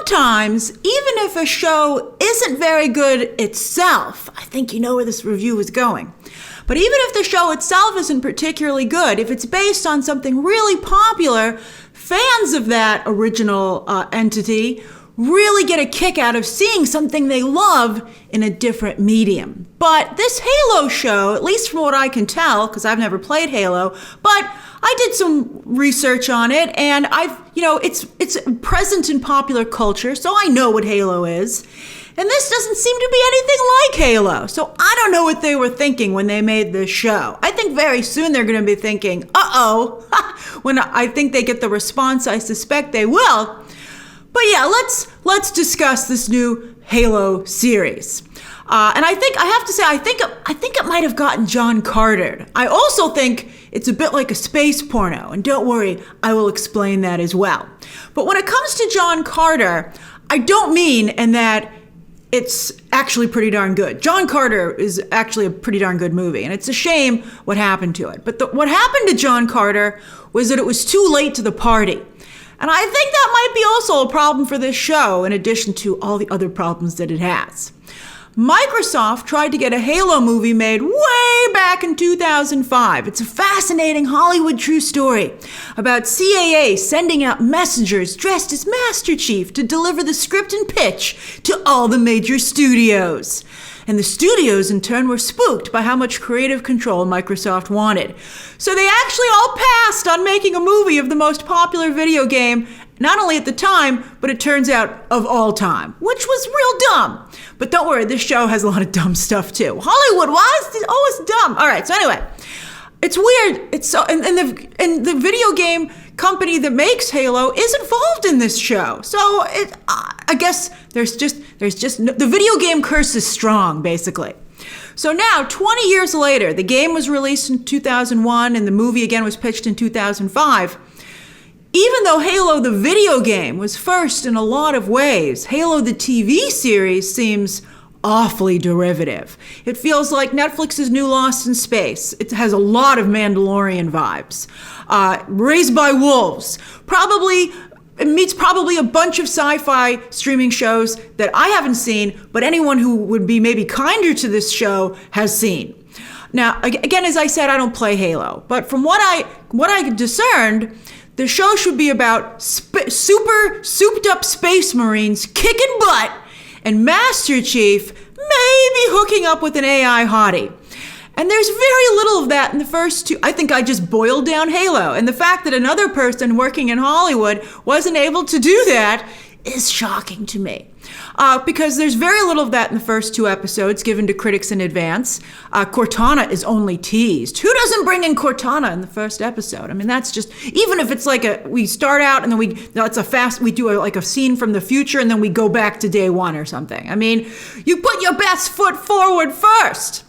sometimes, even if a show isn't very good itself, I think you know where this review is going, but even if the show itself isn't particularly good, if it's based on something really popular, fans of that original entity really get a kick out of seeing something they love in a different medium. But this Halo show, at least from what I can tell, because I've never played Halo, but I did some research on it, and it's present in popular culture, so I know what Halo is. And this doesn't seem to be anything like Halo. So I don't know what they were thinking when they made this show. I think very soon they're going to be thinking, uh-oh, when I think they get the response I suspect they will. But yeah, let's discuss this new Halo series. And I have to say, I think it might have gotten John Cartered. I also think it's a bit like a space porno. And don't worry, I will explain that as well. But when it comes to John Carter, I don't mean in that it's actually pretty darn good. John Carter is actually a pretty darn good movie, and it's a shame what happened to it. But what happened to John Carter was that it was too late to the party. And I think that might be also a problem for this show, in addition to all the other problems that it has. Microsoft tried to get a Halo movie made way back in 2005. It's a fascinating Hollywood true story about CAA sending out messengers dressed as Master Chief to deliver the script and pitch to all the major studios. And the studios, in turn, were spooked by how much creative control Microsoft wanted. So they actually all passed on making a movie of the most popular video game, not only at the time, but it turns out of all time, which was real dumb. But don't worry, this show has a lot of dumb stuff too. Hollywood, why is this always dumb? All right, so anyway, it's weird. It's so, and the video game company that makes Halo is involved in this show. So I guess there's just the video game curse is strong, basically. So now, 20 years later, the game was released in 2001 and the movie again was pitched in 2005. Even though Halo the video game was first in a lot of ways, Halo the TV series seems awfully derivative. It feels like Netflix's new Lost in Space. It has a lot of Mandalorian vibes. Raised by Wolves. It meets probably a bunch of sci-fi streaming shows that I haven't seen, but anyone who would be maybe kinder to this show has seen. Now, again, as I said, I don't play Halo, but from what I discerned, the show should be about super souped up space marines kicking butt and Master Chief maybe hooking up with an AI hottie. And there's very little of that in the first two. I think I just boiled down Halo. And the fact that another person working in Hollywood wasn't able to do that is shocking to me. Because there's very little of that in the first two episodes given to critics in advance. Cortana is only teased. Who doesn't bring in Cortana in the first episode? I mean, that's just, even if it's like we start out and then we do a scene from the future and then we go back to day one or something. I mean, you put your best foot forward first.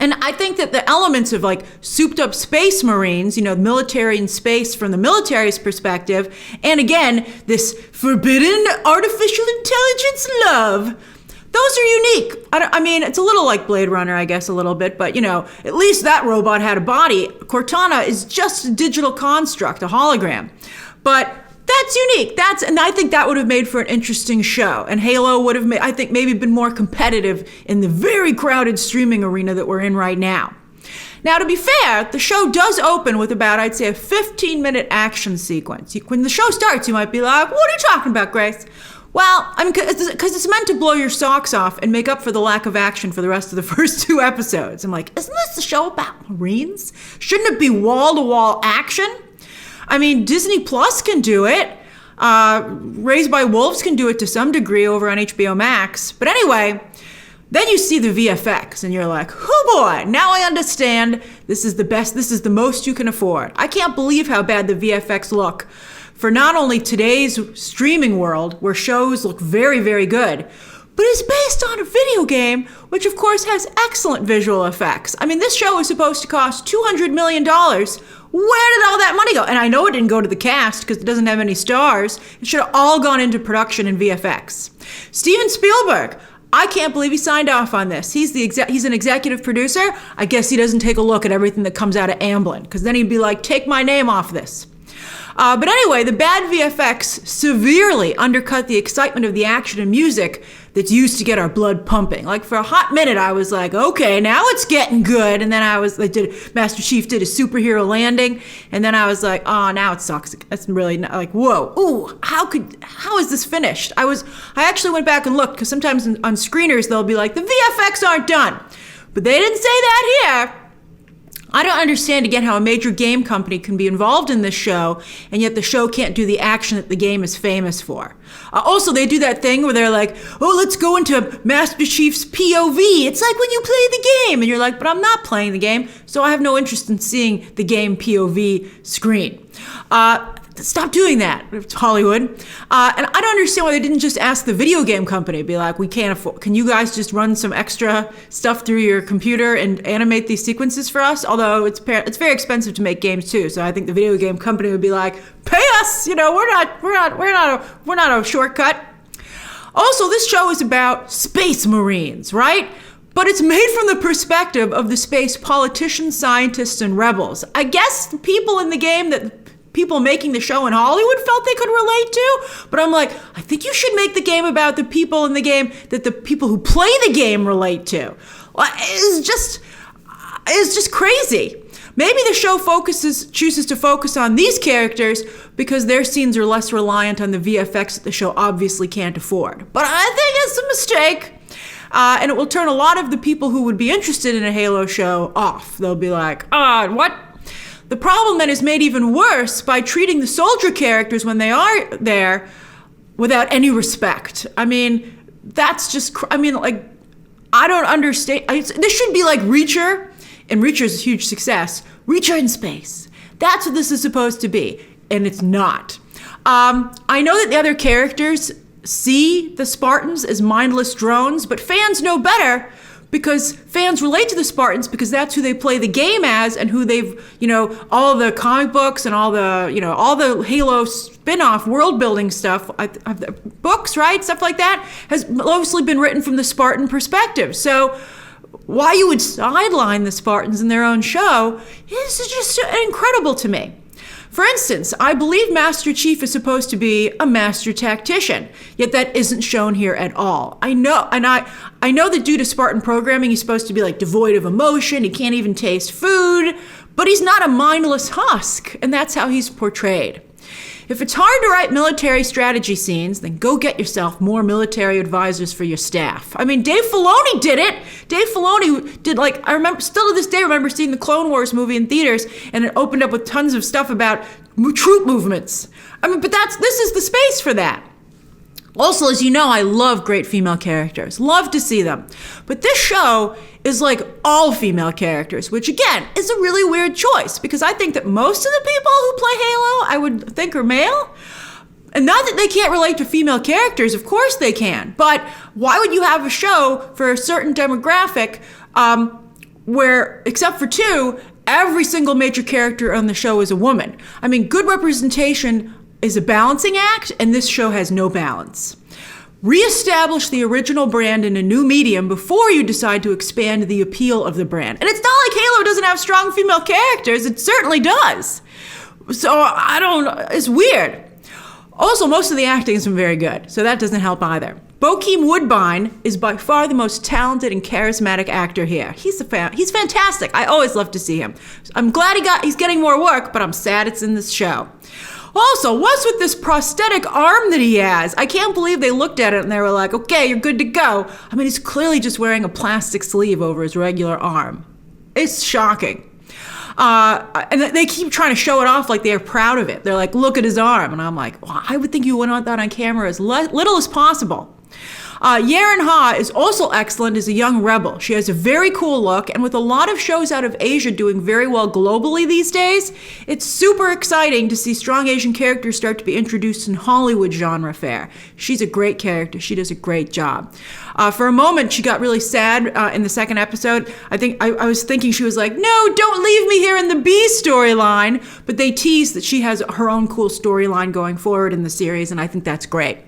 And I think that the elements of like souped up space marines, military and space from the military's perspective, and again, this forbidden artificial intelligence love, those are unique. I mean, it's a little like Blade Runner, I guess, a little bit, but at least that robot had a body. Cortana is just a digital construct, a hologram. But that's unique. And I think that would have made for an interesting show. And Halo would have maybe been more competitive in the very crowded streaming arena that we're in right now. Now, to be fair, the show does open with about, I'd say, a 15-minute action sequence. When the show starts, you might be like, what are you talking about, Grace? Well, I mean, because it's meant to blow your socks off and make up for the lack of action for the rest of the first two episodes. I'm like, isn't this a show about Marines? Shouldn't it be wall-to-wall action? I mean, Disney Plus can do it. Raised by Wolves can do it to some degree over on HBO Max. But anyway, then you see the VFX and you're like, oh boy, now I understand. This is the best, this is the most you can afford. I can't believe how bad the VFX look for not only today's streaming world, where shows look very, very good, but it's based on a video game, which of course has excellent visual effects. I mean, this show was supposed to cost $200 million. Where did all that money go? And I know it didn't go to the cast because it doesn't have any stars. It should have all gone into production and VFX. Steven Spielberg, I can't believe he signed off on this. He's an executive producer. I guess he doesn't take a look at everything that comes out of Amblin, because then he'd be like, take my name off this. But anyway, the bad VFX severely undercut the excitement of the action and music that's used to get our blood pumping. Like for a hot minute, I was like, okay, now it's getting good. And then Master Chief did a superhero landing. And then I was like, oh, now it sucks. That's really not, like, whoa, ooh, how is this finished? I actually went back and looked, because sometimes on screeners, they'll be like, the VFX aren't done. But they didn't say that here. I don't understand, again, how a major game company can be involved in this show, and yet the show can't do the action that the game is famous for. Also, they do that thing where they're like, oh, let's go into Master Chief's POV. It's like when you play the game. And you're like, but I'm not playing the game, so I have no interest in seeing the game POV screen. Stop doing that. It's Hollywood. And I don't understand why they didn't just ask the video game company, be like, we can't afford, can you guys just run some extra stuff through your computer and animate these sequences for us? Although it's very expensive to make games too. So I think the video game company would be like, pay us, we're not a shortcut. Also, this show is about space marines, right? But it's made from the perspective of the space politicians, scientists, and rebels. I guess the people in the game that people making the show in Hollywood felt they could relate to, but I'm like, I think you should make the game about the people in the game that the people who play the game relate to. It's just crazy. Maybe the show chooses to focus on these characters because their scenes are less reliant on the VFX that the show obviously can't afford. But I think it's a mistake. And it will turn a lot of the people who would be interested in a Halo show off. They'll be like, what? The problem then is made even worse by treating the soldier characters when they are there without any respect. I mean, that's just, I don't understand. This should be like Reacher, and Reacher's a huge success. Reacher in space. That's what this is supposed to be, and it's not. I know that the other characters see the Spartans as mindless drones, but fans know better, because fans relate to the Spartans because that's who they play the game as, and who they've, all the comic books and all the Halo spin-off world building stuff, books, right? Stuff like that has mostly been written from the Spartan perspective. So why you would sideline the Spartans in their own show is just incredible to me. For instance, I believe Master Chief is supposed to be a master tactician, yet that isn't shown here at all. I know that due to Spartan programming, he's supposed to be like devoid of emotion, he can't even taste food, but he's not a mindless husk, and that's how he's portrayed. If it's hard to write military strategy scenes, then go get yourself more military advisors for your staff. I mean, Dave Filoni did it. Dave Filoni did, I remember, still to this day, remember seeing the Clone Wars movie in theaters, and it opened up with tons of stuff about troop movements. I mean, but this is the space for that. Also, as you know, I love great female characters. Love to see them. But this show is like all female characters, which again is a really weird choice because I think that most of the people who play Halo, I would think, are male. And not that they can't relate to female characters, of course they can. But why would you have a show for a certain demographic where, except for two, every single major character on the show is a woman? I mean, good representation is a balancing act, and this show has no balance. Reestablish the original brand in a new medium before you decide to expand the appeal of the brand. And it's not like Halo doesn't have strong female characters. It certainly does. So it's weird. Also, most of the acting isn't very good, so that doesn't help either. Bokeem Woodbine is by far the most talented and charismatic actor here. He's fantastic. I always love to see him. I'm glad he's getting more work, but I'm sad it's in this show. Also, what's with this prosthetic arm that he has? I can't believe they looked at it and they were like, okay, you're good to go. I mean, he's clearly just wearing a plastic sleeve over his regular arm. It's shocking. And they keep trying to show it off like they're proud of it. They're like, look at his arm. And I'm like, well, I would think you would want that on camera as little as possible. Yerin Ha is also excellent as a young rebel. She has a very cool look, and with a lot of shows out of Asia doing very well globally these days, it's super exciting to see strong Asian characters start to be introduced in Hollywood genre fare. She's a great character. She does a great job. For a moment, she got really sad in the second episode. I was thinking she was like, no, don't leave me here in the B storyline, but they tease that she has her own cool storyline going forward in the series, and I think that's great.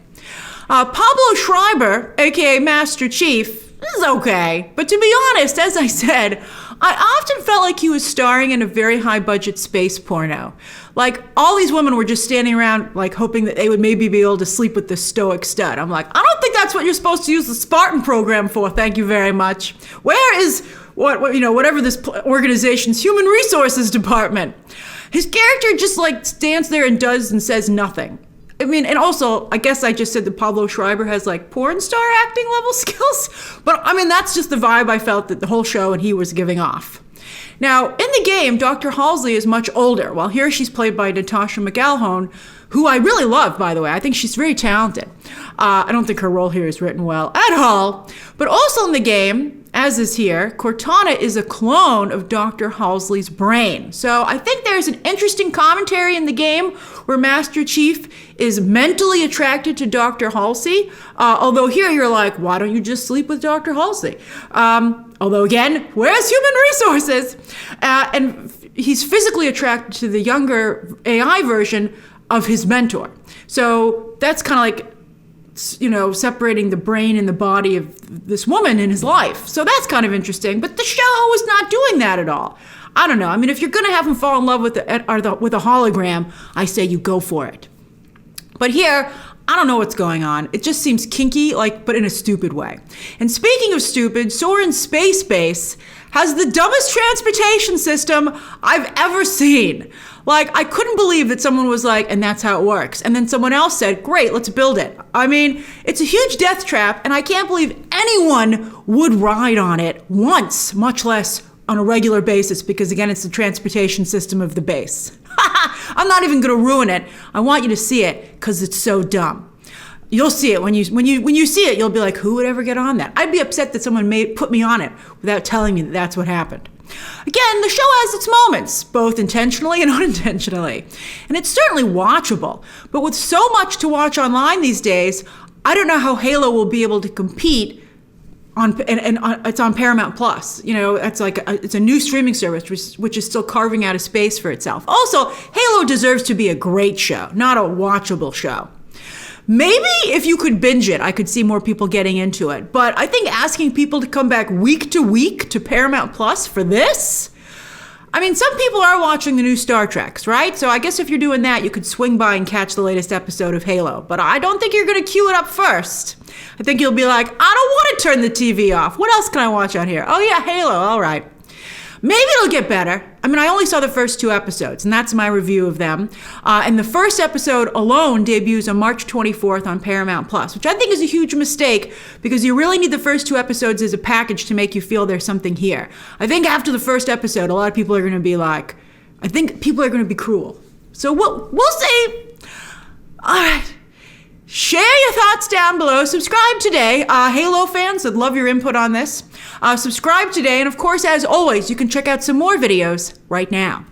Pablo Schreiber, aka Master Chief, is okay. But to be honest, as I said, I often felt like he was starring in a very high-budget space porno. Like, all these women were just standing around, like, hoping that they would maybe be able to sleep with this stoic stud. I'm like, I don't think that's what you're supposed to use the Spartan program for. Thank you very much. Where is, whatever this organization's human resources department? His character just, like, stands there and does and says nothing. I mean, and also, I guess I just said that Pablo Schreiber has, like, porn star acting level skills. But, I mean, that's just the vibe I felt that the whole show and he was giving off. Now, in the game, Dr. Halsey is much older, while here she's played by Natasha McElhone, who I really love, by the way. I think she's very talented. I don't think her role here is written well at all. But also in the game, as is here, Cortana is a clone of Dr. Halsey's brain. So I think there's an interesting commentary in the game where Master Chief is mentally attracted to Dr. Halsey. Although here you're like, why don't you just sleep with Dr. Halsey? Although again, where's human resources? And he's physically attracted to the younger AI version of his mentor. So that's kind of like, separating the brain and the body of this woman in his life. So that's kind of interesting. But the show was not doing that at all. I don't know. I mean, if you're going to have him fall in love with with a hologram, I say you go for it. But here, I don't know what's going on. It just seems kinky, but in a stupid way. And speaking of stupid, Soren's space base has the dumbest transportation system I've ever seen. I couldn't believe that someone was like, and that's how it works. And then someone else said, great, let's build it. I mean, it's a huge death trap, and I can't believe anyone would ride on it once, much less on a regular basis, because again, it's the transportation system of the base. I'm not even gonna ruin it. I want you to see it, because it's so dumb. You'll see it when you see it, you'll be like, who would ever get on that? I'd be upset that someone put me on it without telling me that that's what happened. Again, the show has its moments, both intentionally and unintentionally. And it's certainly watchable. But with so much to watch online these days, I don't know how Halo will be able to compete it's on Paramount Plus. It's a new streaming service which is still carving out a space for itself. Also, Halo deserves to be a great show, not a watchable show. Maybe if you could binge it, I could see more people getting into it. But I think asking people to come back week to week to Paramount Plus for this? I mean, some people are watching the new Star Treks, right? So I guess if you're doing that, you could swing by and catch the latest episode of Halo. But I don't think you're going to queue it up first. I think you'll be like, I don't want to turn the TV off. What else can I watch on here? Oh yeah, Halo, all right. Maybe it'll get better. I mean, I only saw the first 2 episodes, and that's my review of them. And the first episode alone debuts on March 24th on Paramount Plus, which I think is a huge mistake because you really need the first 2 episodes as a package to make you feel there's something here. I think after the first episode, a lot of people are going to be like, I think people are going to be cruel. So we'll see. All right. Share your thoughts down below. Subscribe today. Halo fans, I'd love your input on this. Subscribe today. And of course, as always, you can check out some more videos right now.